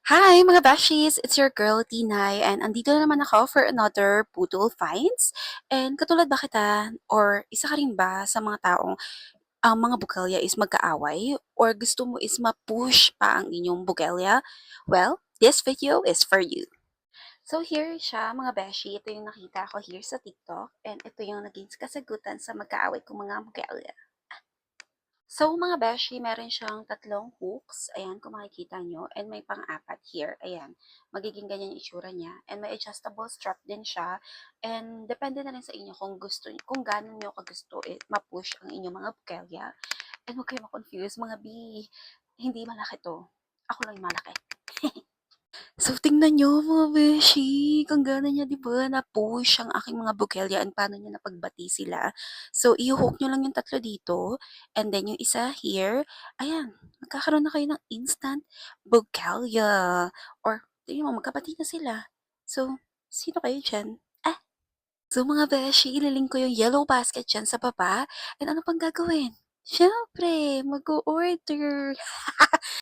Hi mga beshies! It's your girl Tinay and andito na naman ako for another Poodle Finds. And katulad ba kita or isa ka rin ba sa mga taong ang mga bugelya is magkaaway or gusto mo is ma-push pa ang inyong bugelya? Well, this video is for you. So here siya mga beshi, ito yung nakita ko here sa TikTok and ito yung naging kasagutan sa magkaaway kong mga bugelya. So mga beshi, meron siyang tatlong hooks. Ayan, kung makikita nyo. And may pang-apat here. Ayan, magiging ganyan yung itsura niya. And may adjustable strap din siya. And depende na rin sa inyo kung gusto, kung gano'n nyo kagusto ma-push ang inyong mga bukelya. And huwag kayo ma-confuse, mga B. Hindi malaki to. Ako lang yung malaki. So, tingnan niyo mga beshi, kung gaano niya 'di ba na-push ang aking mga bugelya and paano niya napagbati sila. So, iho-hook niyo lang yung tatlo dito and then yung isa here, ayan, magkakaroon na kayo ng instant bugelya or tingnan mo magkabati na sila. So, sino kayo diyan? So mga beshi, ililink ko yung yellow basket diyan sa baba and ano pang gagawin? Siyempre, mag-o-order.